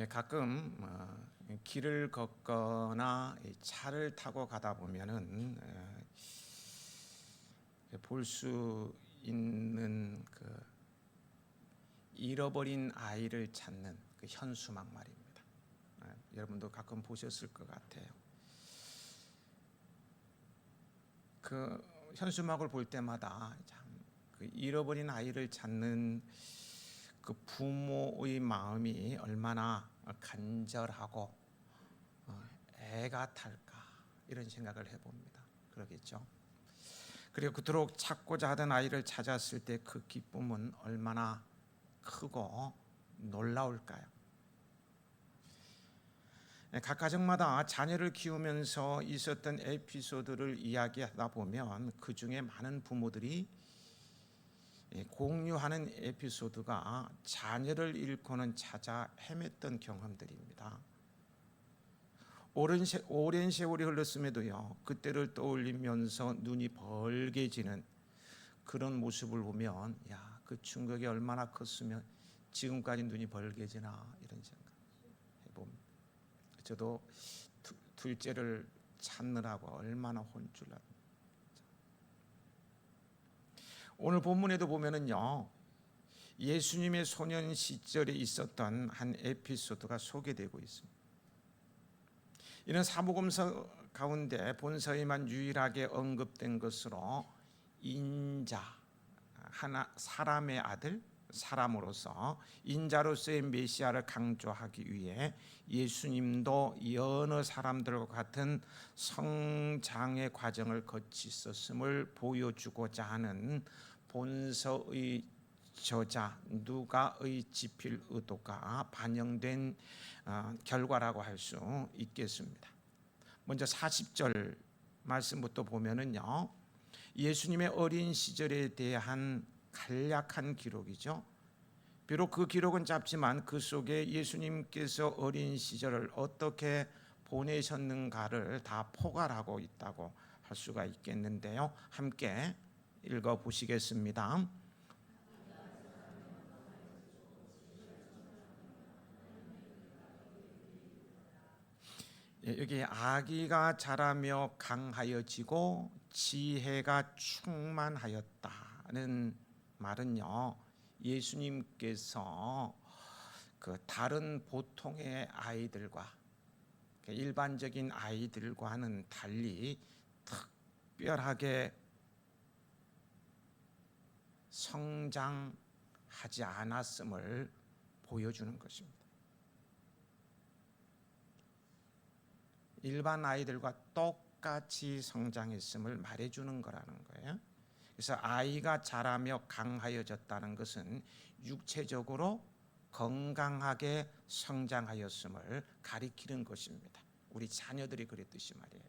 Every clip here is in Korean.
가끔 길을 걷거나 차를 타고 가다 보면은 볼 수 있는 그 잃어버린 아이를 찾는 그 현수막 말입니다. 여러분도 가끔 보셨을 것 같아요. 그 현수막을 볼 때마다 참 그 잃어버린 아이를 찾는 그 부모의 마음이 얼마나 간절하고 애가 탈까 이런 생각을 해봅니다. 그러겠죠. 그리고 그토록 찾고자 하던 아이를 찾았을 때 그 기쁨은 얼마나 크고 놀라울까요? 각 가정마다 자녀를 키우면서 있었던 에피소드를 이야기하다 보면 그 중에 많은 부모들이 공유하는 에피소드가 자녀를 잃고는 찾아 헤맸던 경험들입니다. 오랜 세월이 흘렀음에도요, 그때를 떠올리면서 눈이 벌게지는 그런 모습을 보면, 야, 그 충격이 얼마나 컸으면 지금까지 눈이 벌게지나 이런 생각 해봅니다. 저도 둘째를 찾느라고 얼마나 혼쭐납니다. 오늘 본문에도 보면은요, 예수님의 소년 시절에 있었던 한 에피소드가 소개되고 있습니다. 이는 사복음서 가운데 본서에만 유일하게 언급된 것으로 인자, 사람의 아들, 사람으로서 인자로서의 메시아를 강조하기 위해 예수님도 여러 사람들과 같은 성장의 과정을 거치셨음을 보여주고자 하는 본서의 저자 누가의 지필 의도가 반영된 결과라고 할 수 있겠습니다. 먼저 40절 말씀부터 보면은요, 예수님의 어린 시절에 대한 간략한 기록이죠. 비록 그 기록은 짧지만 그 속에 예수님께서 어린 시절을 어떻게 보내셨는가를 다 포괄하고 있다고 할 수가 있겠는데요. 함께 읽어 보시겠습니다. 여기 아기가 자라며 강하여지고 지혜가 충만하였다는 말은요, 예수님께서 그 다른 보통의 아이들과 일반적인 아이들과는 달리 특별하게 성장하지 않았음을 보여주는 것입니다. 일반 아이들과 똑같이 성장했음을 말해주는 거라는 거예요. 그래서 아이가 자라며 강하여졌다는 것은 육체적으로 건강하게 성장하였음을 가리키는 것입니다. 우리 자녀들이 그랬듯이 말이에요.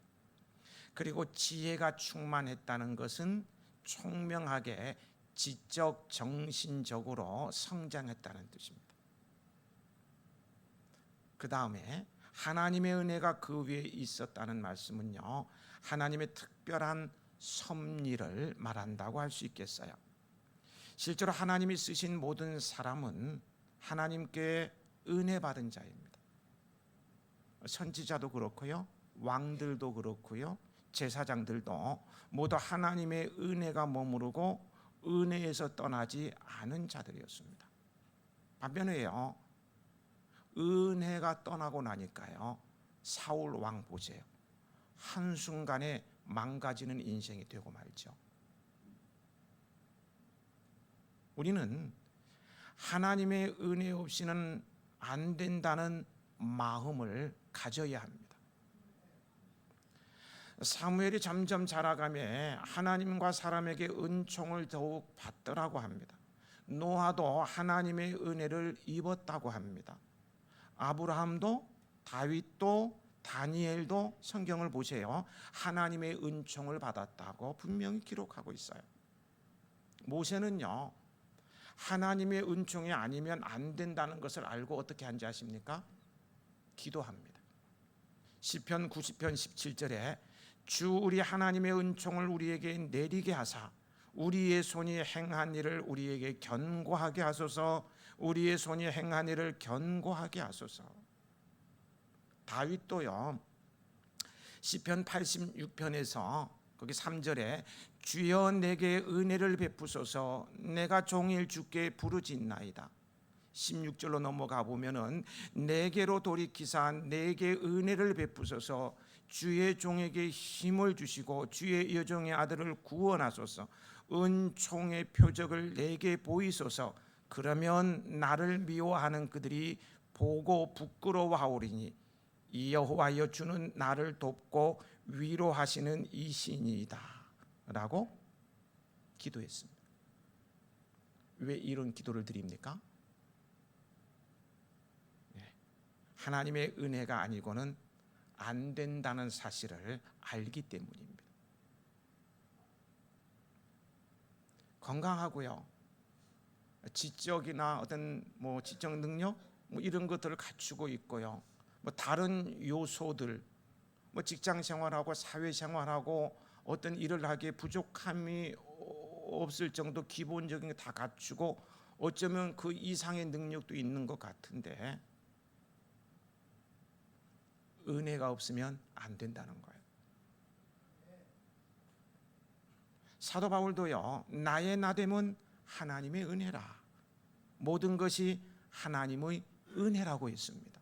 그리고 지혜가 충만했다는 것은 총명하게 지적 정신적으로 성장했다는 뜻입니다. 그 다음에 하나님의 은혜가 그 위에 있었다는 말씀은요, 하나님의 특별한 섭리를 말한다고 할 수 있겠어요. 실제로 하나님이 쓰신 모든 사람은 하나님께 은혜 받은 자입니다. 선지자도 그렇고요, 왕들도 그렇고요, 제사장들도 모두 하나님의 은혜가 머무르고 은혜에서 떠나지 않은 자들이었습니다. 반면에요, 은혜가 떠나고 나니까요, 사울 왕 보세요. 한순간에 망가지는 인생이 되고 말죠. 우리는 하나님의 은혜 없이는 안 된다는 마음을 가져야 합니다. 사무엘이 점점 자라가며 하나님과 사람에게 은총을 더욱 받더라고 합니다. 노아도 하나님의 은혜를 입었다고 합니다. 아브라함도 다윗도 다니엘도 성경을 보세요. 하나님의 은총을 받았다고 분명히 기록하고 있어요. 모세는요, 하나님의 은총이 아니면 안 된다는 것을 알고 어떻게 한지 아십니까? 기도합니다. 시편 90편 17절에 주 우리 하나님의 은총을 우리에게 내리게 하사 우리의 손이 행한 일을 우리에게 견고하게 하소서. 우리의 손이 행한 일을 견고하게 하소서. 다윗도요, 시편 86편에서 거기 3절에 주여 내게 은혜를 베푸소서, 내가 종일 주께 부르짖나이다. 16절로 넘어가 보면은 내게로 돌이키사 내게 은혜를 베푸소서, 주의 종에게 힘을 주시고 주의 여종의 아들을 구원하소서. 은총의 표적을 내게 보이소서. 그러면 나를 미워하는 그들이 보고 부끄러워하오리니 여호와여 주는 나를 돕고 위로하시는 이신이다 라고 기도했습니다. 왜 이런 기도를 드립니까? 하나님의 은혜가 아니고는 안 된다는 사실을 알기 때문입니다. 건강하고요, 지적이나 어떤 지적 능력 이런 것들을 갖추고 있고요, 다른 요소들 직장 생활하고 사회 생활하고 어떤 일을 하기에 부족함이 없을 정도 기본적인 게 다 갖추고 어쩌면 그 이상의 능력도 있는 것 같은데 은혜가 없으면 안 된다는 거예요. 사도 바울도요, 나의 나됨은 하나님의 은혜라, 모든 것이 하나님의 은혜라고 했습니다.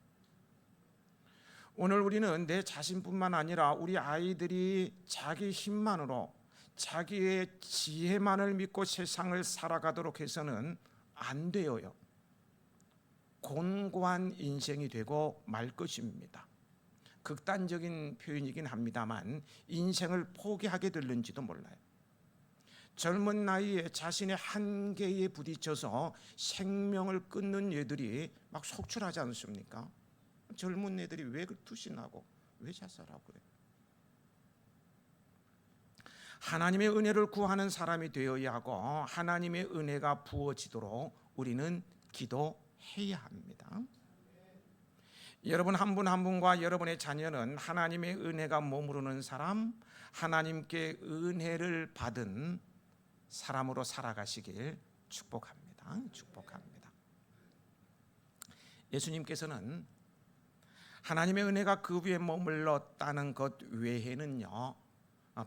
오늘 우리는 내 자신뿐만 아니라 우리 아이들이 자기 힘만으로 자기의 지혜만을 믿고 세상을 살아가도록 해서는 안 되어요. 곤고한 인생이 되고 말 것입니다. 극단적인 표현이긴 합니다만 인생을 포기하게 될는지도 몰라요. 젊은 나이에 자신의 한계에 부딪혀서 생명을 끊는 애들이 막 속출하지 않습니까? 젊은 애들이 왜 투신하고 왜 자살하고 그래요? 하나님의 은혜를 구하는 사람이 되어야 하고 하나님의 은혜가 부어지도록 우리는 기도해야 합니다. 여러분 한 분 한 분과 여러분의 자녀는 하나님의 은혜가 머무르는 사람, 하나님께 은혜를 받은 사람으로 살아가시길 축복합니다. 축복합니다. 예수님께서는 하나님의 은혜가 그 위에 머물렀다는 것 외에는요,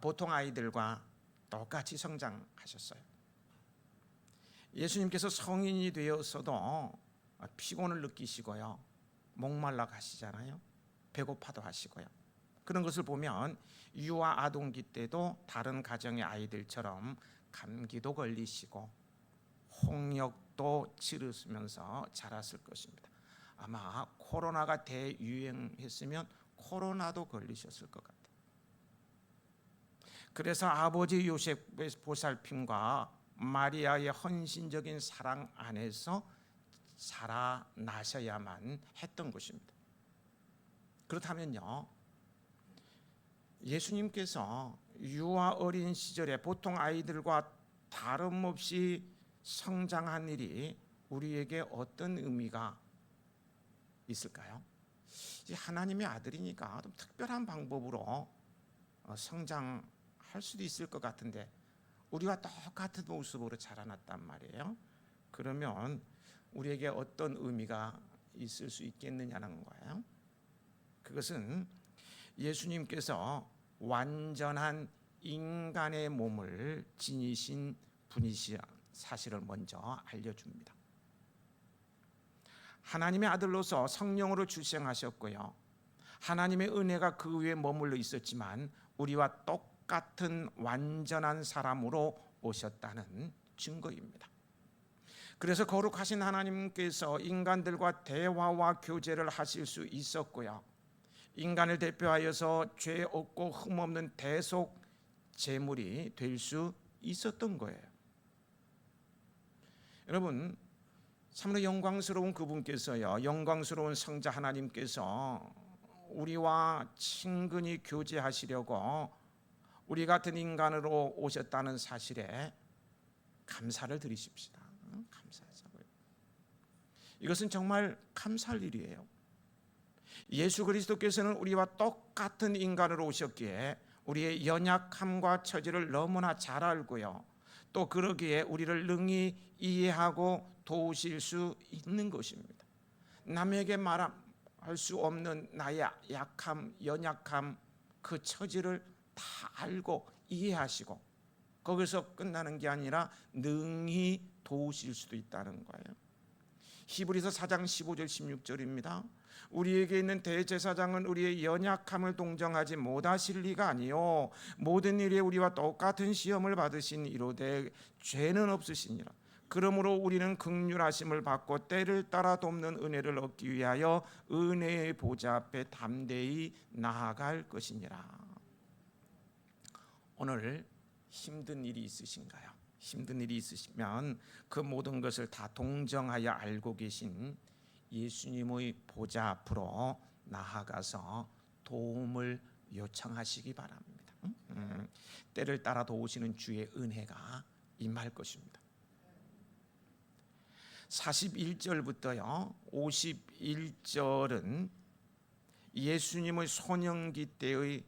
보통 아이들과 똑같이 성장하셨어요. 예수님께서 성인이 되어서도 피곤을 느끼시고요, 목말라 가시잖아요. 배고파도 하시고요. 그런 것을 보면 유아 아동기 때도 다른 가정의 아이들처럼 감기도 걸리시고 홍역도 치르면서 자랐을 것입니다. 아마 코로나가 대유행했으면 코로나도 걸리셨을 것 같아요. 그래서 아버지 요셉의 보살핌과 마리아의 헌신적인 사랑 안에서 살아나셔야만 했던 것입니다. 그렇다면요, 예수님께서 유아 어린 시절에 보통 아이들과 다름없이 성장한 일이 우리에게 어떤 의미가 있을까요? 하나님의 아들이니까 좀 특별한 방법으로 성장할 수도 있을 것 같은데 우리와 똑같은 모습으로 자라났단 말이에요. 그러면 우리에게 어떤 의미가 있을 수 있겠느냐는 거예요. 그것은 예수님께서 완전한 인간의 몸을 지니신 분이시 사실을 먼저 알려줍니다. 하나님의 아들로서 성령으로 출생하셨고요, 하나님의 은혜가 그 위에 머물러 있었지만 우리와 똑같은 완전한 사람으로 오셨다는 증거입니다. 그래서 거룩하신 하나님께서 인간들과 대화와 교제를 하실 수 있었고요, 인간을 대표하여서 죄 없고 흠 없는 대속 제물이 될 수 있었던 거예요. 여러분, 참으로 영광스러운 그분께서요, 영광스러운 성자 하나님께서 우리와 친근히 교제하시려고 우리 같은 인간으로 오셨다는 사실에 감사를 드리십시다. 감사하자고요. 이것은 정말 감사할 일이에요. 예수 그리스도께서는 우리와 똑같은 인간으로 오셨기에 우리의 연약함과 처지를 너무나 잘 알고요, 또 그러기에 우리를 능히 이해하고 도우실 수 있는 것입니다. 남에게 말할 수 없는 나의 약함, 연약함, 그 처지를 다 알고 이해하시고 거기서 끝나는 게 아니라 능히 도우실 수도 있다는 거예요. 히브리서 4장 15절 16절입니다. 우리에게 있는 대제사장은 우리의 연약함을 동정하지 못하실 리가 아니요 모든 일에 우리와 똑같은 시험을 받으신 이로되 죄는 없으시니라. 그러므로 우리는 긍휼하심을 받고 때를 따라 돕는 은혜를 얻기 위하여 은혜의 보좌 앞에 담대히 나아갈 것이니라. 오늘 힘든 일이 있으신가요? 힘든 일이 있으시면 그 모든 것을 다 동정하여 알고 계신 예수님의 보좌 앞으로 나아가서 도움을 요청하시기 바랍니다. 때를 따라 도우시는 주의 은혜가 임할 것입니다. 41절부터요 51절은 예수님의 소년기 때의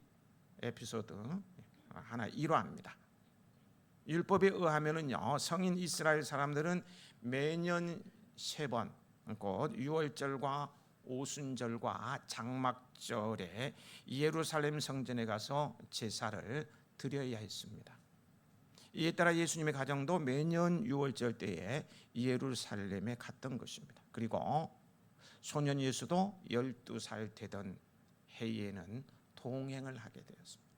에피소드 하나 일화입니다. 율법에 의하면은요 성인 이스라엘 사람들은 매년 3번 곧 유월절과 오순절과 장막절에 예루살렘 성전에 가서 제사를 드려야 했습니다. 이에 따라 예수님의 가정도 매년 유월절 때에 예루살렘에 갔던 것입니다. 그리고 소년 예수도 12살 되던 해에는 동행을 하게 되었습니다.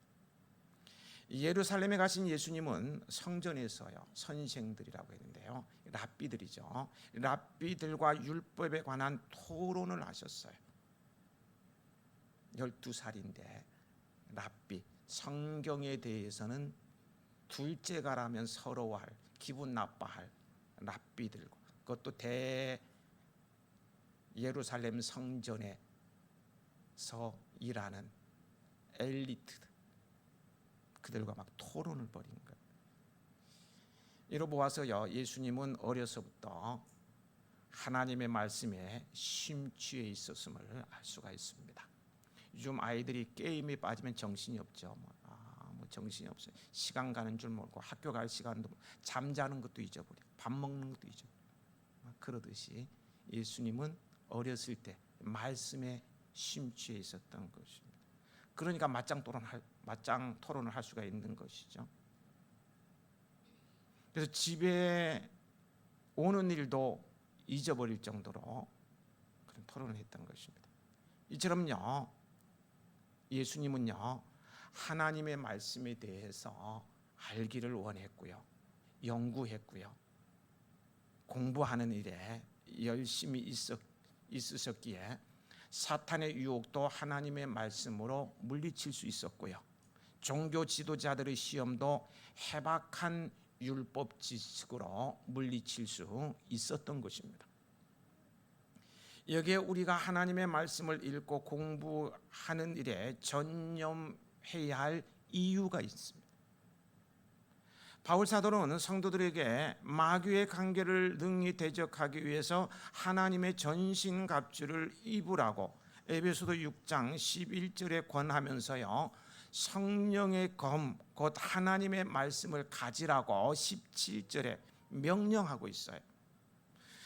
예루살렘에 가신 예수님은 성전에서요 선생들이라고 했는데요 랍비들이죠. 랍비들과 율법에 관한 토론을 하셨어요. 12살인데 랍비 성경에 대해서는 둘째가라면 서러워할 기분 나빠할 랍비들과 그것도 대 예루살렘 성전에서 일하는 엘리트 그들과 막 토론을 벌인 거예요. 이로 보아서요 예수님은 어려서부터 하나님의 말씀에 심취해 있었음을 알 수가 있습니다. 요즘 아이들이 게임에 빠지면 정신이 없죠. 정신이 없어요. 시간 가는 줄 모르고 학교 갈 시간도 모르고 잠자는 것도 잊어버리고 밥 먹는 것도 잊어버리고 그러듯이 예수님은 어렸을 때 말씀에 심취해 있었던 것입니다. 그러니까 맞짱 토론을 할 수가 있는 것이죠. 그래서 집에 오는 일도 잊어버릴 정도로 그런 토론을 했던 것입니다. 이처럼요 예수님은요 하나님의 말씀에 대해서 알기를 원했고요 연구했고요 공부하는 일에 열심히 있으셨기에 사탄의 유혹도 하나님의 말씀으로 물리칠 수 있었고요 종교 지도자들의 시험도 해박한 율법 지식으로 물리칠 수 있었던 것입니다. 여기에 우리가 하나님의 말씀을 읽고 공부하는 일에 전념해야 할 이유가 있습니다. 바울 사도는 성도들에게 마귀의 관계를 능히 대적하기 위해서 하나님의 전신갑주를 입으라고 에베소서 6장 11절에 권하면서요 성령의 검 곧 하나님의 말씀을 가지라고 17절에 명령하고 있어요.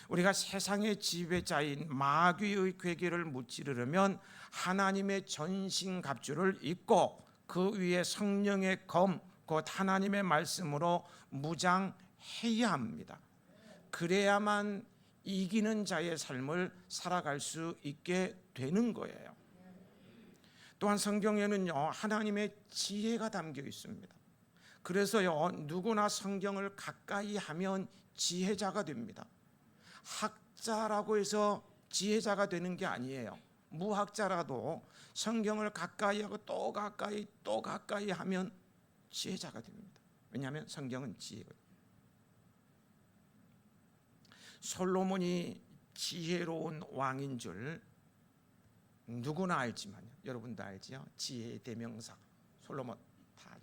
우리가 세상의 지배자인 마귀의 괴계를 무찌르려면 하나님의 전신갑주를 입고 그 위에 성령의 검 곧 하나님의 말씀으로 무장해야 합니다. 그래야만 이기는 자의 삶을 살아갈 수 있게 되는 거예요. 또한 성경에는요 하나님의 지혜가 담겨 있습니다. 그래서요 누구나 성경을 가까이 하면 지혜자가 됩니다. 학자라고 해서 지혜자가 되는 게 아니에요. 무학자라도 성경을 가까이 하고 또 가까이 하면 지혜자가 됩니다. 왜냐하면 성경은 지혜거든요. 솔로몬이 지혜로운 왕인 줄 누구나 알지만요. 여러분도 알지요. 지혜의 대명사 솔로몬 다.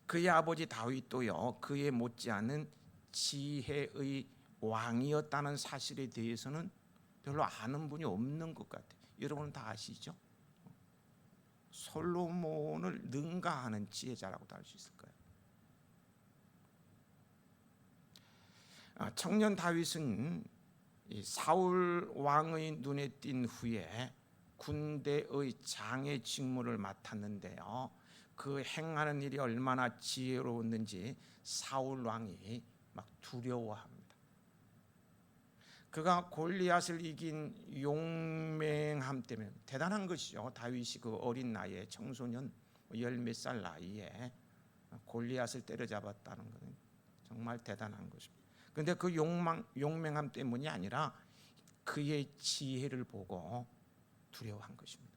그의 아버지 다윗도요. 그에 못지않은 지혜의 왕이었다는 사실에 대해서는 별로 아는 분이 없는 것 같아요. 여러분 다 아시죠? 솔로몬을 능가하는 지혜자라고도 할 수 있을 거예요. 청년 다윗은 이 사울 왕의 눈에 띈 후에 군대의 장의 직무를 맡았는데요. 그 행하는 일이 얼마나 지혜로웠는지 사울 왕이 막 두려워합니다. 그가 골리앗을 이긴 용맹함 때문에 대단한 것이죠. 다윗이 그 어린 나이에 청소년 열 몇 살 나이에 골리앗을 때려잡았다는 것은 정말 대단한 것입니다. 그런데 그 용맹함 때문이 아니라 그의 지혜를 보고 두려워한 것입니다.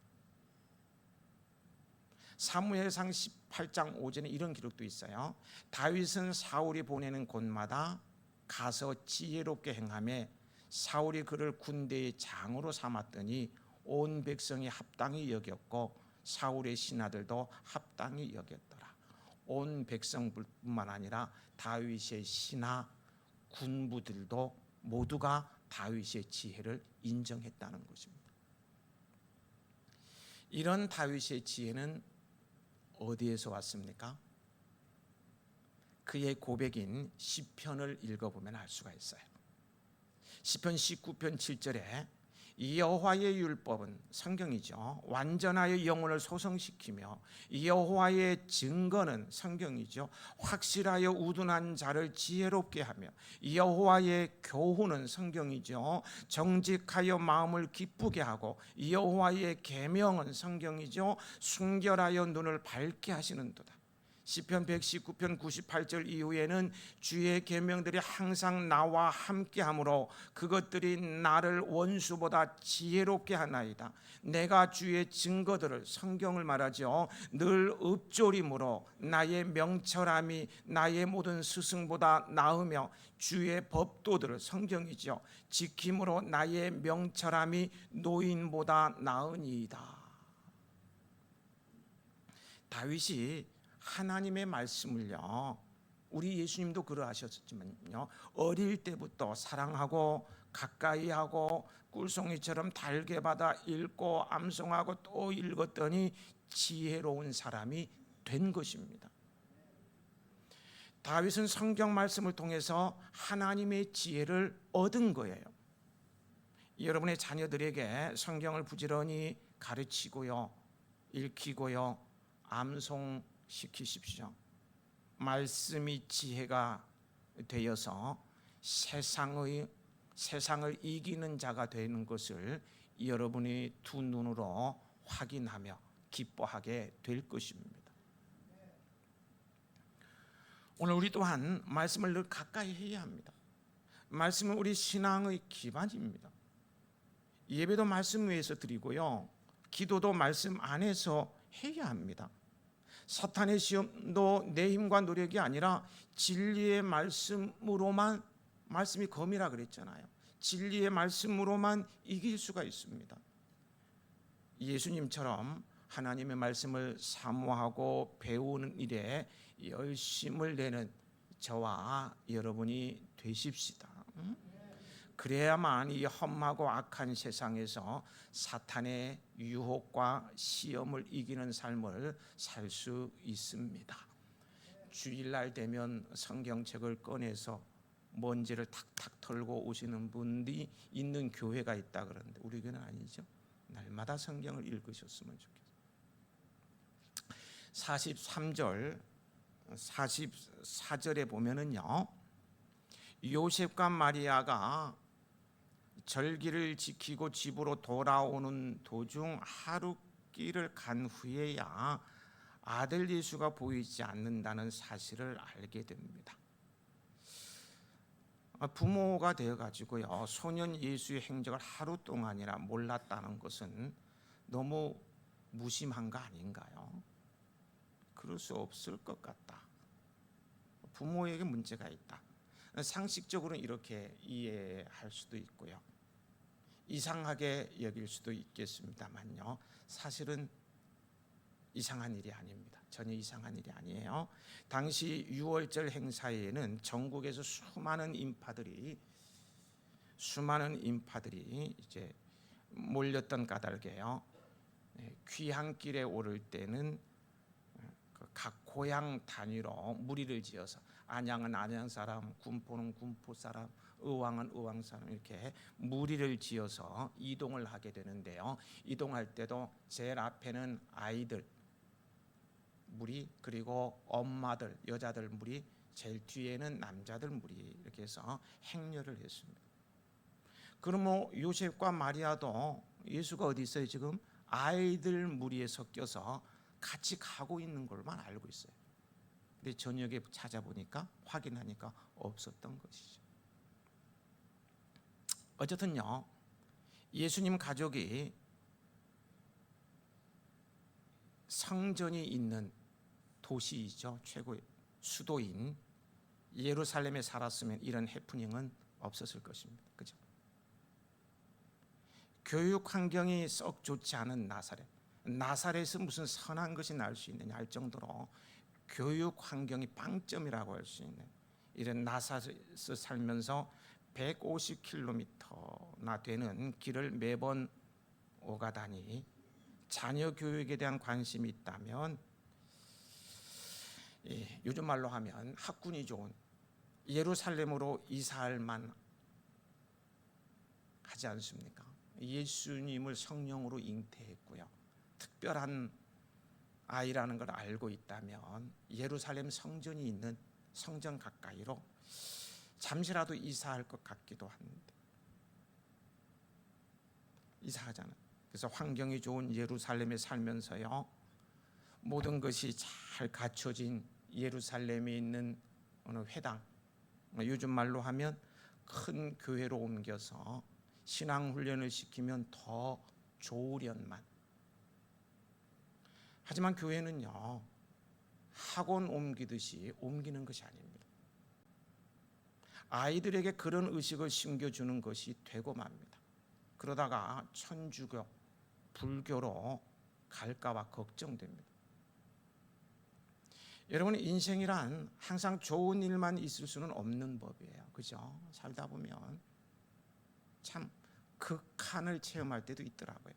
사무엘상 18장 5절에 이런 기록도 있어요. 다윗은 사울이 보내는 곳마다 가서 지혜롭게 행하며 사울이 그를 군대의 장으로 삼았더니 온 백성이 합당히 여겼고 사울의 신하들도 합당히 여겼더라. 온 백성뿐만 아니라 다윗의 신하 군부들도 모두가 다윗의 지혜를 인정했다는 것입니다. 이런 다윗의 지혜는 어디에서 왔습니까? 그의 고백인 시편을 읽어보면 알 수가 있어요. 시편 19편 7절에 여호와의 율법은 성경이죠. 완전하여 영혼을 소성시키며 여호와의 증거는 성경이죠. 확실하여 우둔한 자를 지혜롭게 하며 여호와의 교훈은 성경이죠. 정직하여 마음을 기쁘게 하고 여호와의 계명은 성경이죠. 순결하여 눈을 밝게 하시는도다. 시편 119편 98절 이후에는 주의 계명들이 항상 나와 함께하므로 그것들이 나를 원수보다 지혜롭게 하나이다. 내가 주의 증거들을 성경을 말하죠. 늘 읊조림으로 나의 명철함이 나의 모든 스승보다 나으며 주의 법도들을 성경이죠. 지킴으로 나의 명철함이 노인보다 나으니이다. 다윗이 하나님의 말씀을요, 우리 예수님도 그러하셨지만요, 어릴 때부터 사랑하고 가까이하고 꿀송이처럼 달게 받아 읽고 암송하고 또 읽었더니 지혜로운 사람이 된 것입니다. 다윗은 성경 말씀을 통해서 하나님의 지혜를 얻은 거예요. 여러분의 자녀들에게 성경을 부지런히 가르치고요, 읽히고요, 암송시키십시오. 말씀이 지혜가 되어서 세상을 이기는 자가 되는 것을 여러분이 두 눈으로 확인하며 기뻐하게 될 것입니다. 오늘 우리 또한 말씀을 늘 가까이 해야 합니다. 말씀은 우리 신앙의 기반입니다. 예배도 말씀 위에서 드리고요, 기도도 말씀 안에서 해야 합니다. 사탄의 시험도 내 힘과 노력이 아니라 진리의 말씀으로만, 말씀이 검이라 그랬잖아요. 진리의 말씀으로만 이길 수가 있습니다. 예수님처럼 하나님의 말씀을 사모하고 배우는 일에 열심을 내는 저와 여러분이 되십시다. 그래야만 이 험하고 악한 세상에서 사탄의 유혹과 시험을 이기는 삶을 살 수 있습니다. 주일날 되면 성경책을 꺼내서 먼지를 탁탁 털고 오시는 분들이 있는 교회가 있다 그러는데 우리 교회는 아니죠. 날마다 성경을 읽으셨으면 좋겠어요. 43절 44절에 보면은요, 요셉과 마리아가 절기를 지키고 집으로 돌아오는 도중 하룻길을 간 후에야 아들 예수가 보이지 않는다는 사실을 알게 됩니다. 부모가 되어가지고요, 소년 예수의 행적을 하루 동안이나 몰랐다는 것은 너무 무심한 거 아닌가요? 그럴 수 없을 것 같다. 부모에게 문제가 있다. 상식적으로는 이렇게 이해할 수도 있고요, 이상하게 여길 수도 있겠습니다만요, 사실은 이상한 일이 아닙니다. 전혀 이상한 일이 아니에요. 당시 6월절 행사에는 전국에서 수많은 인파들이 이제 몰렸던 까닭에요, 귀향길에 오를 때는 각 고향 단위로 무리를 지어서 안양은 안양 사람, 군포는 군포 사람, 의왕은 의왕 사람, 이렇게 무리를 지어서 이동을 하게 되는데요. 이동할 때도 제일 앞에는 아이들 무리, 그리고 엄마들, 여자들 무리, 제일 뒤에는 남자들 무리, 이렇게 해서 행렬을 했습니다. 그러면 요셉과 마리아도 예수가 어디 있어요? 지금 아이들 무리에 섞여서 같이 가고 있는 걸만 알고 있어요. 근데 저녁에 찾아보니까, 확인하니까 없었던 것이죠. 어쨌든요, 예수님 가족이 성전이 있는 도시이죠. 최고의 수도인 예루살렘에 살았으면 이런 해프닝은 없었을 것입니다. 그죠? 교육 환경이 썩 좋지 않은 나사렛에서 무슨 선한 것이 날 수 있느냐 할 정도로 교육 환경이 빵점이라고 할 수 있는 이런 나사렛에서 살면서 150km나 되는 길을 매번 오가다니 자녀 교육에 대한 관심이 있다면, 요즘 말로 하면 학군이 좋은 예루살렘으로 이사할 만 하지 않습니까? 예수님을 성령으로 잉태했고요, 특별한 아이라는 걸 알고 있다면 예루살렘 성전이 있는 성전 가까이로 잠시라도 이사할 것 같기도 한데 이사하잖아요. 그래서 환경이 좋은 예루살렘에 살면서요, 모든 것이 잘 갖춰진 예루살렘에 있는 어느 회당, 요즘 말로 하면 큰 교회로 옮겨서 신앙 훈련을 시키면 더 좋으련만. 하지만 교회는요, 학원 옮기듯이 옮기는 것이 아닙니다. 아이들에게 그런 의식을 심겨주는 것이 되고 맙니다. 그러다가 천주교, 불교로 갈까 봐 걱정됩니다. 여러분, 인생이란 항상 좋은 일만 있을 수는 없는 법이에요. 그죠? 살다 보면 참 극한을 체험할 때도 있더라고요.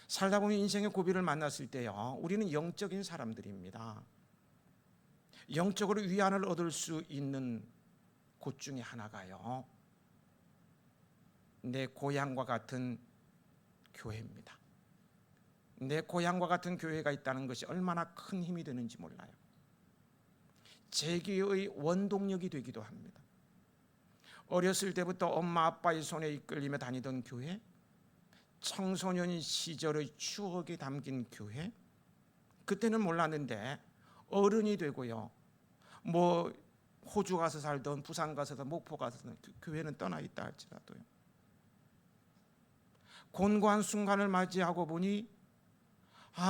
살다 보면 인생의 고비를 만났을 때요, 우리는 영적인 사람들입니다. 영적으로 위안을 얻을 수 있는 곳 중에 하나가요, 내 고향과 같은 교회입니다. 내 고향과 같은 교회가 있다는 것이 얼마나 큰 힘이 되는지 몰라요. 재기의 원동력이 되기도 합니다. 어렸을 때부터 엄마 아빠의 손에 이끌리며 다니던 교회, 청소년 시절의 추억이 담긴 교회, 그때는 몰랐는데 어른이 되고요, 뭐 호주 가서 살던, 부산 가서 살던, 목포 가서 살던, 교회는 떠나 있다 할지라도요, 곤고한 순간을 맞이하고 보니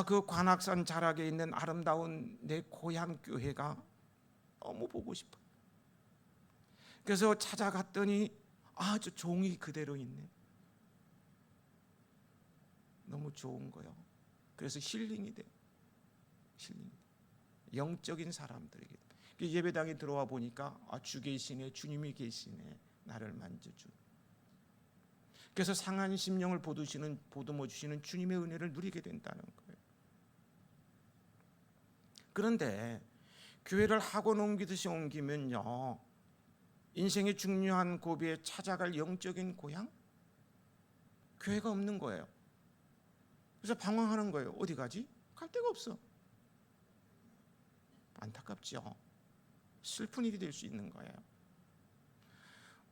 그 관악산 자락에 있는 아름다운 내 고향 교회가 너무 보고 싶어요. 그래서 찾아갔더니 저 종이 그대로 있네. 너무 좋은 거요. 그래서 힐링이 돼요. 힐링. 영적인 사람들에게 예배당에 들어와 보니까 주 계시네, 주님이 계시네, 나를 만져주. 그래서 상한 심령을 보듬어 주시는 주님의 은혜를 누리게 된다는 거예요. 그런데 교회를 학원 옮기듯이 옮기면요, 인생의 중요한 고비에 찾아갈 영적인 고향, 교회가 없는 거예요. 그래서 방황하는 거예요. 어디 가지? 갈 데가 없어. 안타깝죠. 슬픈 일이 될 수 있는 거예요.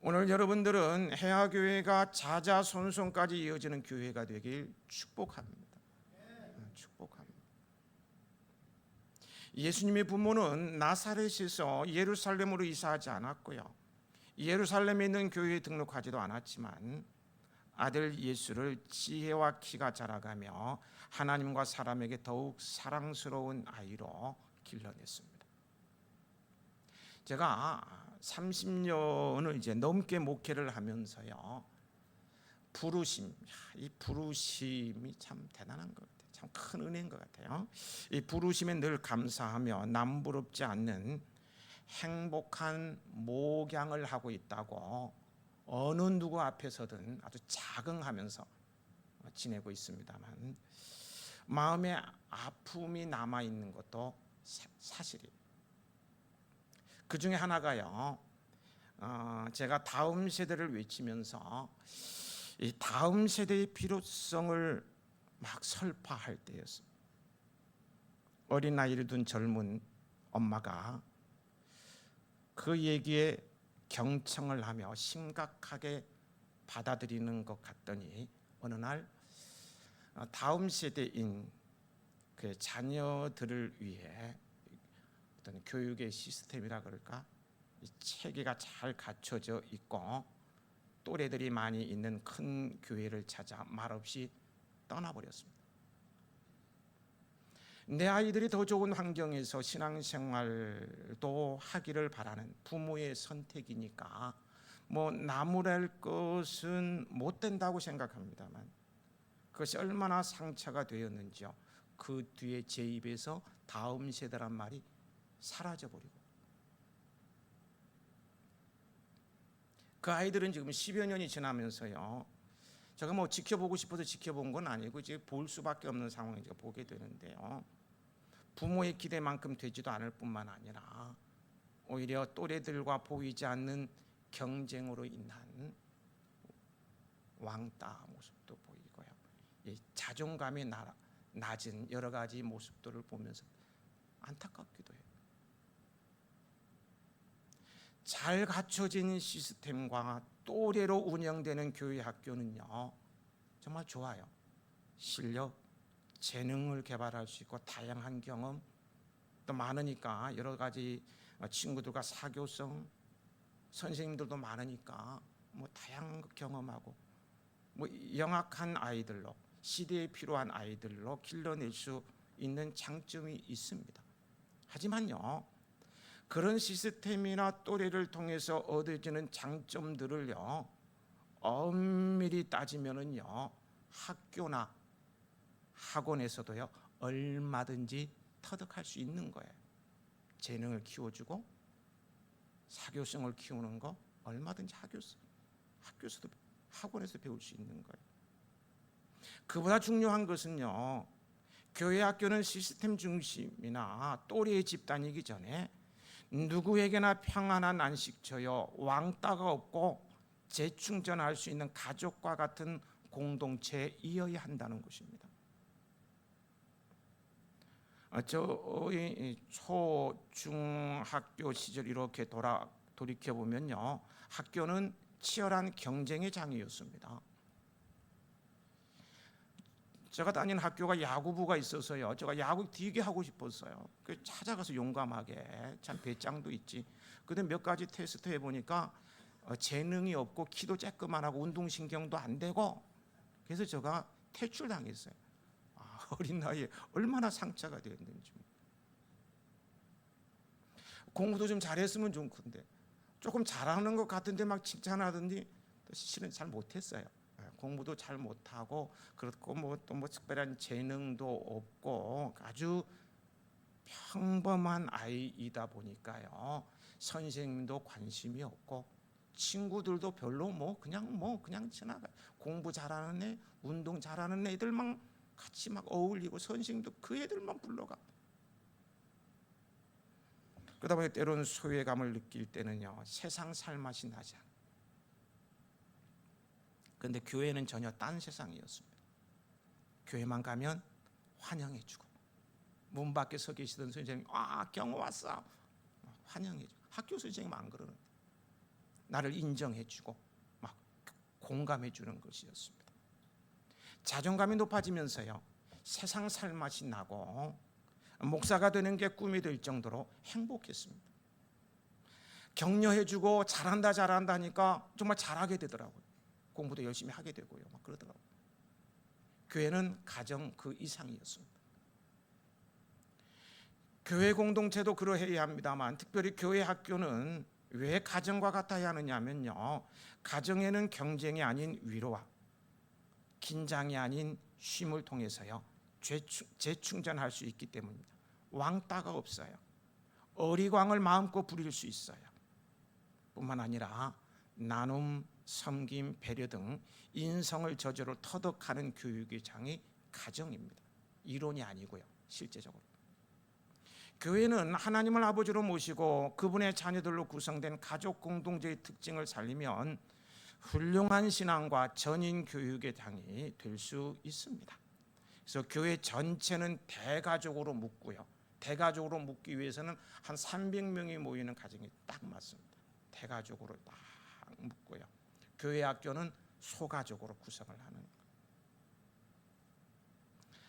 오늘 여러분들은 해화교회가 자자손손까지 이어지는 교회가 되길 축복합니다. 축복합니다. 예수님의 부모는 나사렛에서 예루살렘으로 이사하지 않았고요, 예루살렘에 있는 교회에 등록하지도 않았지만 아들 예수를 지혜와 키가 자라가며 하나님과 사람에게 더욱 사랑스러운 아이로 길러냈습니다. 제가 30년을 이제 넘게 목회를 하면서요, 이 부르심이 참 대단한 것 같아요. 참 큰 은혜인 것 같아요. 이 부르심에 늘 감사하며 남부럽지 않는 행복한 목양을 하고 있다고 어느 누구 앞에서든 아주 자긍하면서 지내고 있습니다만, 마음에 아픔이 남아 있는 것도 사실이에요. 그 중에 하나가요. 제가 다음 세대를 외치면서 이 다음 세대의 필요성을 막 설파할 때였습니다. 어린 아이를 둔 젊은 엄마가 그 얘기에 경청을 하며 심각하게 받아들이는 것 같더니 어느 날 다음 세대인 그 자녀들을 위해 어떤 교육의 시스템이라 그럴까, 이 체계가 잘 갖춰져 있고 또래들이 많이 있는 큰 교회를 찾아 말없이 떠나버렸습니다. 내 아이들이 더 좋은 환경에서 신앙생활도 하기를 바라는 부모의 선택이니까 뭐 나무랄 것은 못 된다고 생각합니다만, 그것이 얼마나 상처가 되었는지요. 그 뒤에 제 입에서 다음 세대란 말이 사라져버리고, 그 아이들은 지금 10여 년이 지나면서요, 제가 뭐 지켜보고 싶어서 지켜본 건 아니고 이제 볼 수밖에 없는 상황을 제가 보게 되는데요, 부모의 기대만큼 되지도 않을 뿐만 아니라 오히려 또래들과 보이지 않는 경쟁으로 인한 왕따 모습도 보이고요, 이 자존감이 낮은 여러 가지 모습들을 보면서 안타깝기도 해요. 잘 갖춰진 시스템과 또래로 운영되는 교회 학교는요, 정말 좋아요. 실력, 재능을 개발할 수 있고 다양한 경험 또 많으니까, 여러 가지 친구들과 사교성, 선생님들도 많으니까 뭐 다양한 거 경험하고 뭐 영악한 아이들로, 시대에 필요한 아이들로 길러낼 수 있는 장점이 있습니다. 하지만요, 그런 시스템이나 또래를 통해서 얻어지는 장점들을요, 엄밀히 따지면은요, 학교나 학원에서도요 얼마든지 터득할 수 있는 거예요. 재능을 키워주고 사교성을 키우는 거 얼마든지 학교에서도 학원에서 배울 수 있는 거예요. 그보다 중요한 것은요, 교회 학교는 시스템 중심이나 또래의 집단이기 전에 누구에게나 평안한 안식처요, 왕따가 없고 재충전할 수 있는 가족과 같은 공동체이어야 한다는 것입니다. 저희 초중학교 시절 이렇게 돌이켜 보면요, 학교는 치열한 경쟁의 장이었습니다. 제가 다닌 학교가 야구부가 있어서요, 제가 야구 되게 하고 싶었어요. 그 찾아가서 용감하게, 참 배짱도 있지. 근데 몇 가지 테스트 해보니까 재능이 없고 키도 쬐끄만하고 운동신경도 안 되고, 그래서 제가 퇴출당했어요. 어린 나이에 얼마나 상처가 되었는지. 공부도 좀 잘했으면 좋은데 조금 잘하는 것 같은데 막 칭찬하더니 실은 잘 못했어요. 공부도 잘 못하고, 그렇고 뭐 또 뭐 특별한 재능도 없고 아주 평범한 아이이다 보니까요, 선생님도 관심이 없고 친구들도 별로 그냥 지나가. 공부 잘하는 애, 운동 잘하는 애들만 같이 막 어울리고 선생님도 그 애들만 불러가. 그러다 보니 때로는 소외감을 느낄 때는요, 세상 살맛이 나지 않아요. 그런데 교회는 전혀 딴 세상이었습니다. 교회만 가면 환영해주고, 문 밖에 서 계시던 선생님, 경호 왔어, 환영해주고. 학교 선생님 안 그러는데 나를 인정해주고 막 공감해주는 것이었습니다. 자존감이 높아지면서요, 세상 살맛이 나고 목사가 되는 게 꿈이 될 정도로 행복했습니다. 격려해주고 잘한다 하니까 정말 잘하게 되더라고요. 공부도 열심히 하게 되고요, 막 그러더라고요. 교회는 가정 그 이상이었습니다. 교회 공동체도 그러해야 합니다만, 특별히 교회 학교는 왜 가정과 같아야 하느냐면요, 가정에는 경쟁이 아닌 위로와 긴장이 아닌 쉼을 통해서요 재충전할 수 있기 때문입니다. 왕따가 없어요. 어리광을 마음껏 부릴 수 있어요. 뿐만 아니라 나눔, 섬김, 배려 등 인성을 저절로 터득하는 교육의 장이 가정입니다. 이론이 아니고요, 실제적으로. 교회는 하나님을 아버지로 모시고 그분의 자녀들로 구성된 가족 공동체의 특징을 살리면 훌륭한 신앙과 전인 교육의 장이 될 수 있습니다. 그래서 교회 전체는 대가족으로 묶고요. 대가족으로 묶기 위해서는 한 300명이 모이는 가정이 딱 맞습니다. 대가족으로 딱 묶고요. 교회 학교는 소가족으로 구성을 하는 거예요.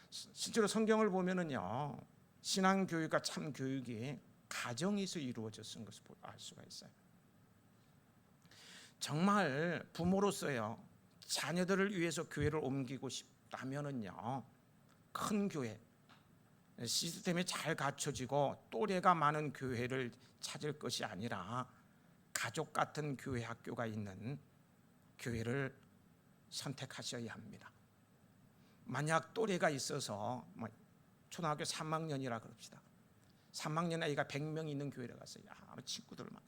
실제로 성경을 보면은요, 신앙 교육과 참 교육이 가정에서 이루어졌은 것을 알 수가 있어요. 정말 부모로서요, 자녀들을 위해서 교회를 옮기고 싶다면은요, 큰 교회, 시스템이 잘 갖춰지고 또래가 많은 교회를 찾을 것이 아니라 가족 같은 교회 학교가 있는 교회를 선택하셔야 합니다. 만약 또래가 있어서 초등학교 3학년이라 그럽시다. 3학년 아이가 100명 있는 교회를 갔어요. 친구들만.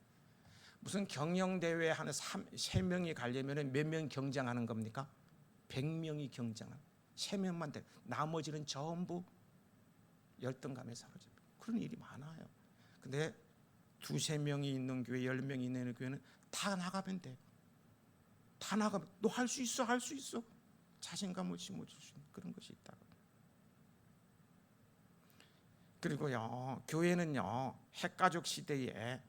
무슨 경영대회 한 3명이 가려면 몇 명 경쟁하는 겁니까? 100명이 경쟁하는 3명만 돼. 나머지는 전부 열등감에 사로잡혀. 그런 일이 많아요. 근데 2-3명이 있는 교회, 10명이 있는 교회는 다 나가면 돼요. 다 나가면 너 할 수 있어, 할 수 있어. 자신감을 심어줄 수 있는 그런 것이 있다. 그리고요, 교회는요, 핵가족 시대에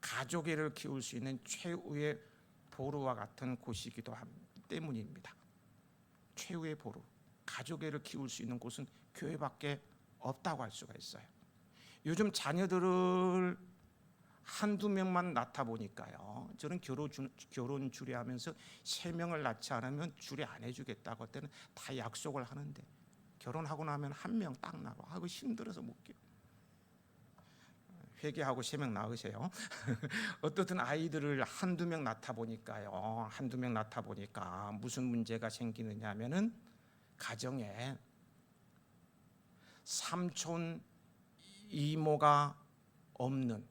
가족애를 키울 수 있는 최후의 보루와 같은 곳이기도 때문입니다. 최후의 보루, 가족애를 키울 수 있는 곳은 교회밖에 없다고 할 수가 있어요. 요즘 자녀들을 1-2명만 낳다 보니까요, 저는 결혼 주례하면서 3명을 낳지 않으면 주례 안 해주겠다고 때는 다 약속을 하는데 결혼하고 나면 1명 딱 낳고 하고 힘들어서 못 끼워. 회개하고 3명 낳으세요. 어떻든 아이들을 1-2명 낳다 보니까요, 1-2명 낳다 보니까 무슨 문제가 생기느냐 하면은 가정에 삼촌, 이모가 없는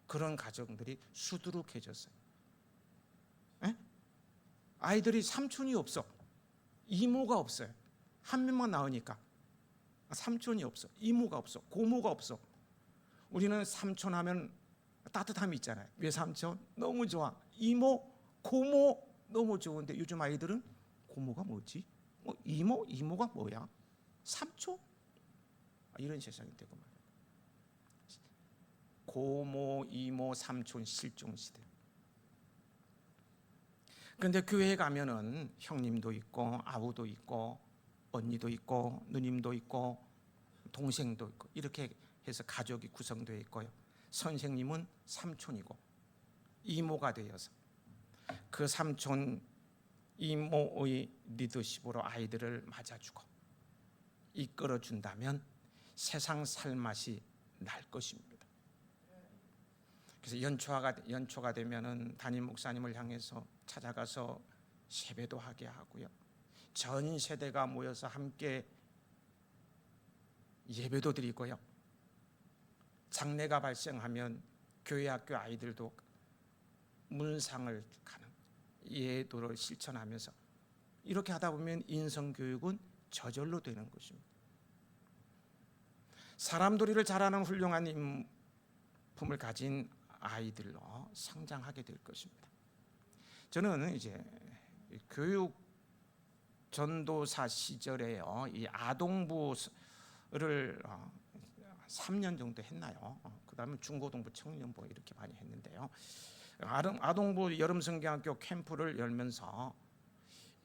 그런 가정들이 수두룩해졌어요. 에? 아이들이 삼촌이 없어, 이모가 없어요. 1명만 낳으니까 삼촌이 없어, 이모가 없어, 고모가 없어. 우리는 삼촌 하면 따뜻함이 있잖아요. 외삼촌 너무 좋아, 이모, 고모 너무 좋은데 요즘 아이들은 고모가 뭐지? 이모가 뭐야? 삼촌? 이런 세상이 되고 말이에요. 고모, 이모, 삼촌 실종 시대. 그런데 교회에 가면은 형님도 있고 아우도 있고 언니도 있고 누님도 있고 동생도 있고 이렇게 해서 가족이 구성되어 있고요. 선생님은 삼촌이고 이모가 되어서 그 삼촌, 이모의 리더십으로 아이들을 맞아주고 이끌어준다면 세상 살맛이 날 것입니다. 그래서 연초가 되면은 담임 목사님을 향해서 찾아가서 세배도 하게 하고요. 전 세대가 모여서 함께 예배도 드리고요. 장례가 발생하면 교회 학교 아이들도 문상을 가는 예도를 실천하면서 이렇게 하다 보면 인성교육은 저절로 되는 것입니다. 사람들이를 잘하는 훌륭한 인품을 가진 아이들로 성장하게 될 것입니다. 저는 이제 교육 전도사 시절에요, 이 아동부를 3년 정도 했나요? 그 다음에 중고등부, 청년부 이렇게 많이 했는데요. 아동부 여름성경학교 캠프를 열면서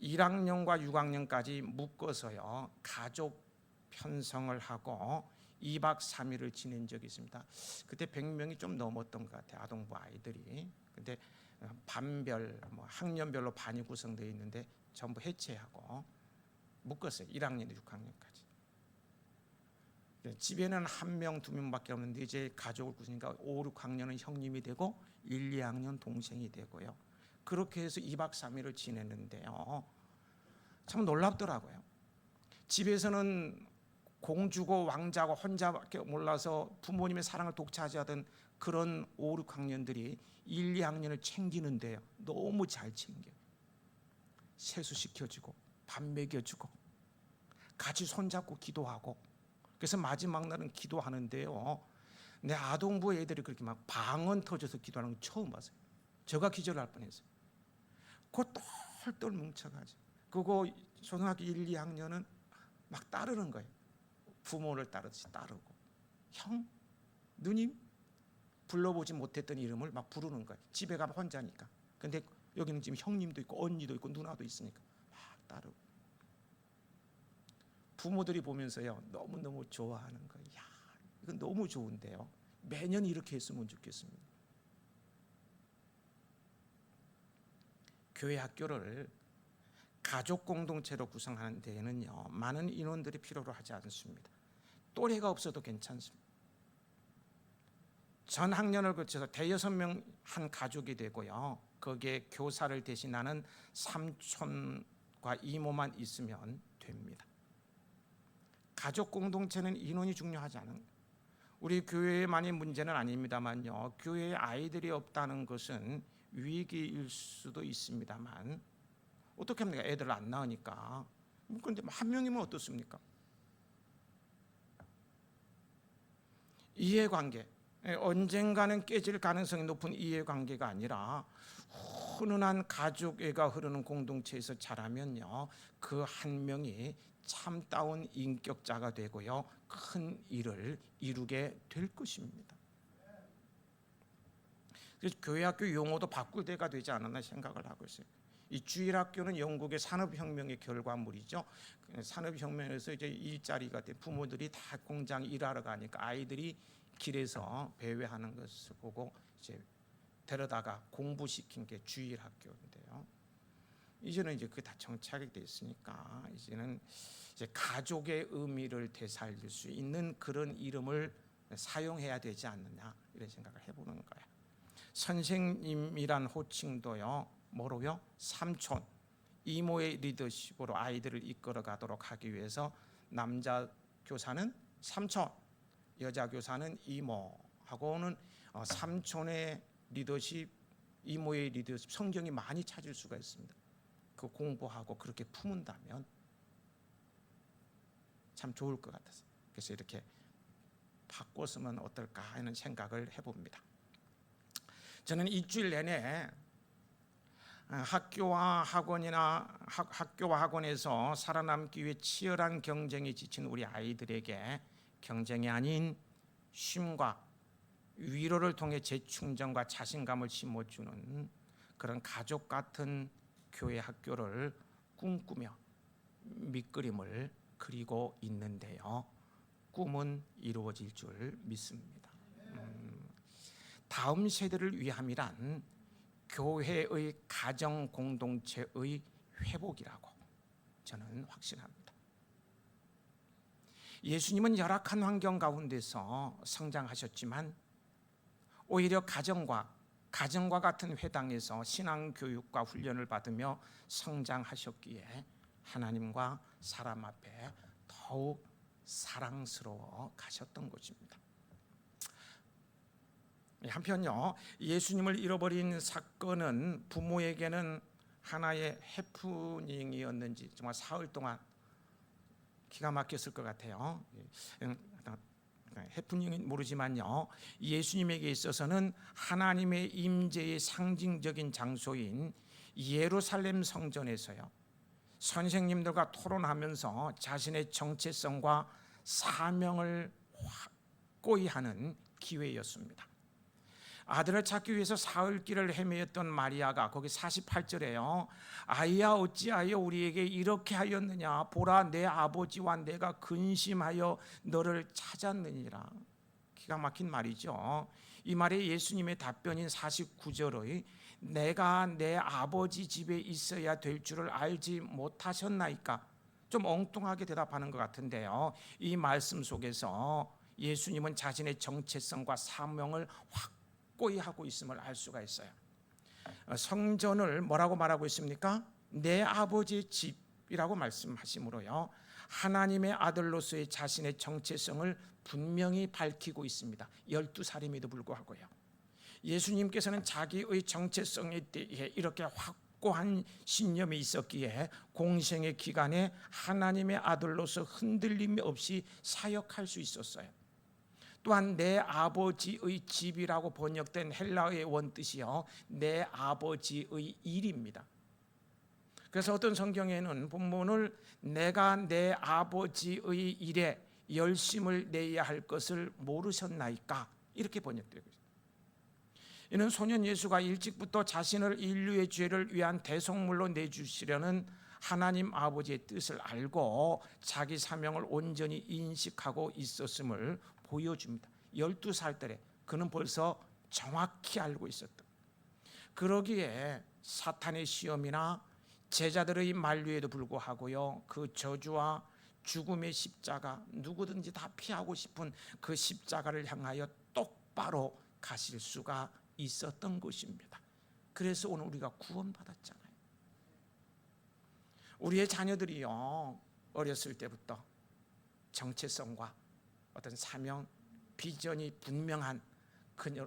1학년과 6학년까지 묶어서요, 가족 편성을 하고 2박 3일을 지낸 적이 있습니다. 그때 100명이 좀 넘었던 것 같아요, 아동부 아이들이. 근데 반별, 학년별로 반이 구성되어 있는데 전부 해체하고 묶었어요. 1학년, 6학년까지. 집에는 1명, 2명밖에 없는데 이제 가족을 꾸니까 5, 6학년은 형님이 되고 1, 2학년 동생이 되고요. 그렇게 해서 2박 3일을 지냈는데요, 참 놀랍더라고요. 집에서는 공주고 왕자고 혼자밖에 몰라서 부모님의 사랑을 독차지하던 그런 5, 6학년들이 1, 2학년을 챙기는데요, 너무 잘 챙겨요. 세수시켜주고 밥 먹여주고 같이 손잡고 기도하고. 그래서 마지막 날은 기도하는데요, 내 아동부 애들이 그렇게 막 방언 터져서 기도하는 거 처음 봤어요. 제가 기절할 뻔했어요. 그 똘똘 뭉쳐가지고 그거 초등학교 1, 2학년은 막 따르는 거예요. 부모를 따르듯이 따르고 형, 누님 불러보지 못했던 이름을 막 부르는 거예요. 집에 가면 혼자니까. 근데 여기는 지금 형님도 있고 언니도 있고 누나도 있으니까 막 따르고 부모들이 보면서요 너무너무 좋아하는 거예요. 야, 이건 너무 좋은데요. 매년 이렇게 했으면 좋겠습니다. 교회 학교를 가족 공동체로 구성하는 데에는요 많은 인원들이 필요로 하지 않습니다. 또래가 없어도 괜찮습니다. 전 학년을 거쳐서 대여섯 명 한 가족이 되고요, 거기에 교사를 대신하는 삼촌과 이모만 있으면 됩니다. 가족 공동체는 인원이 중요하지 않은 거예요. 우리 교회만의 문제는 아닙니다만요, 교회에 아이들이 없다는 것은 위기일 수도 있습니다만 어떻게 합니까? 애들 안 낳으니까. 그런데 한 명이면 어떻습니까? 이해관계, 언젠가는 깨질 가능성이 높은 이해관계가 아니라 훈훈한 가족애가 흐르는 공동체에서 자라면요, 그 한 명이 참다운 인격자가 되고요, 큰 일을 이루게 될 것입니다. 그래서 교회학교 용어도 바꿀 때가 되지 않았나 생각을 하고 있어요. 이 주일학교는 영국의 산업혁명의 결과물이죠. 산업혁명에서 이제 일자리가 돼 부모들이 다 공장 일하러 가니까 아이들이 길에서 배회하는 것을 보고 이제 데려다가 공부시킨 게 주일학교인데요. 이제는 이제 그게 다 정착이 됐으니까 이제는 이제 가족의 의미를 되살릴 수 있는 그런 이름을 사용해야 되지 않느냐 이런 생각을 해보는 거예요. 선생님이란 호칭도요 뭐로요? 삼촌, 이모의 리더십으로 아이들을 이끌어 가도록 하기 위해서 남자 교사는 삼촌, 여자 교사는 이모하고는 삼촌의 리더십, 이모의 리더십 성경이 많이 찾을 수가 있습니다. 그 공부하고 그렇게 품은다면 참 좋을 것 같아서 그래서 이렇게 바꿨으면 어떨까 하는 생각을 해봅니다. 저는 일주일 내내 학교와 학원에서 살아남기 위해 치열한 경쟁에 지친 우리 아이들에게 경쟁이 아닌 쉼과 위로를 통해 재충전과 자신감을 심어주는 그런 가족 같은 교회 학교를 꿈꾸며 밑그림을 그리고 있는데요, 꿈은 이루어질 줄 믿습니다. 다음 세대를 위함이란 교회의 가정 공동체의 회복이라고 저는 확신합니다. 예수님은 열악한 환경 가운데서 성장하셨지만 오히려 가정과 같은 회당에서 신앙교육과 훈련을 받으며 성장하셨기에 하나님과 사람 앞에 더욱 사랑스러워 가셨던 것입니다. 한편요, 예수님을 잃어버린 사건은 부모에게는 하나의 해프닝이었는지 정말 사흘 동안 기가 막혔을 것 같아요. 해프닝은 모르지만요, 예수님에게 있어서는 하나님의 임재의 상징적인 장소인 예루살렘 성전에서요, 선생님들과 토론하면서 자신의 정체성과 사명을 확고히 하는 기회였습니다. 아들을 찾기 위해서 사흘길을 헤매었던 마리아가 거기 48절에요. 아이야 어찌하여 우리에게 이렇게 하였느냐, 보라 내 아버지와 내가 근심하여 너를 찾았느니라. 기가 막힌 말이죠. 이 말에 예수님의 답변인 49절의 내가 내 아버지 집에 있어야 될 줄을 알지 못하셨나이까, 좀 엉뚱하게 대답하는 것 같은데요, 이 말씀 속에서 예수님은 자신의 정체성과 사명을 확고히 하고 있음을 알 수가 있어요. 성전을 뭐라고 말하고 있습니까? 내 아버지의 집이라고 말씀하시므로요, 하나님의 아들로서의 자신의 정체성을 분명히 밝히고 있습니다. 12살임에도 불구하고요. 예수님께서는 자기의 정체성에 대해 이렇게 확고한 신념이 있었기에 공생의 기간에 하나님의 아들로서 흔들림 없이 사역할 수 있었어요. 또한 내 아버지의 집이라고 번역된 헬라어의 원뜻이요, 내 아버지의 일입니다. 그래서 어떤 성경에는 본문을 내가 내 아버지의 일에 열심을 내야 할 것을 모르셨나이까 이렇게 번역되고 있습니다. 이는 소년 예수가 일찍부터 자신을 인류의 죄를 위한 대속물로 내주시려는 하나님 아버지의 뜻을 알고 자기 사명을 온전히 인식하고 있었음을 보여줍니다. 12살 때 그는 벌써 정확히 알고 있었다. 그러기에 사탄의 시험이나 제자들의 만류에도 불구하고요, 그 저주와 죽음의 십자가, 누구든지 다 피하고 싶은 그 십자가를 향하여 똑바로 가실 수가 있었던 것입니다. 그래서 오늘 우리가 구원받았잖아요. 우리의 자녀들이요, 어렸을 때부터 정체성과 어떤 사명, 비전이 분명한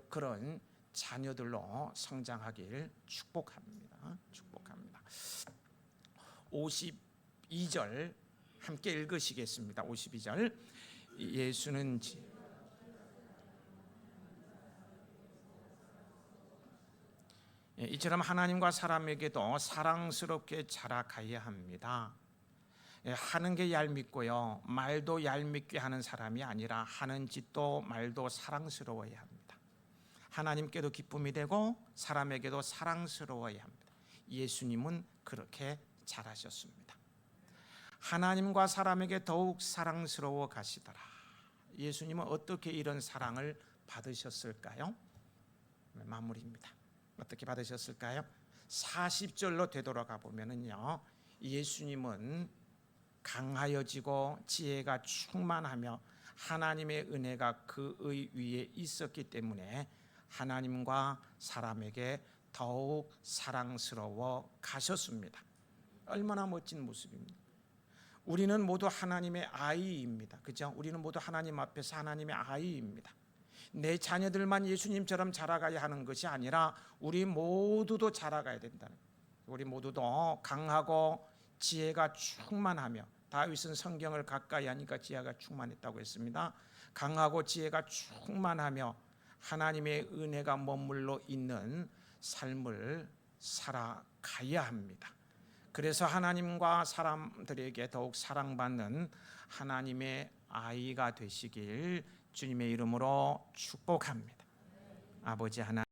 그런 자녀들로 성장하길 축복합니다. 축복합니다. 52절 함께 읽으시겠습니다. 52절. 예수는 이처럼 하나님과 사람에게도 사랑스럽게 자라가야 합니다. 하는 게 얄밉고요, 말도 얄밉게 하는 사람이 아니라 하는 짓도 말도 사랑스러워야 합니다. 하나님께도 기쁨이 되고 사람에게도 사랑스러워야 합니다. 예수님은 그렇게 잘하셨습니다. 하나님과 사람에게 더욱 사랑스러워 가시더라. 예수님은 어떻게 이런 사랑을 받으셨을까요? 마무리입니다. 어떻게 받으셨을까요? 40절로 되돌아가 보면은요, 예수님은 강하여지고 지혜가 충만하며 하나님의 은혜가 그의 위에 있었기 때문에 하나님과 사람에게 더욱 사랑스러워 가셨습니다. 얼마나 멋진 모습입니다. 우리는 모두 하나님의 아이입니다. 그죠? 우리는 모두 하나님 앞에서 하나님의 아이입니다. 내 자녀들만 예수님처럼 자라가야 하는 것이 아니라 우리 모두도 자라가야 된다는 거예요. 우리 모두도 강하고 지혜가 충만하며, 다윗은 성경을 가까이 하니까 지혜가 충만했다고 했습니다. 강하고 지혜가 충만하며 하나님의 은혜가 머물러 있는 삶을 살아가야 합니다. 그래서 하나님과 사람들에게 더욱 사랑받는 하나님의 아이가 되시길 주님의 이름으로 축복합니다. 아버지 하나님,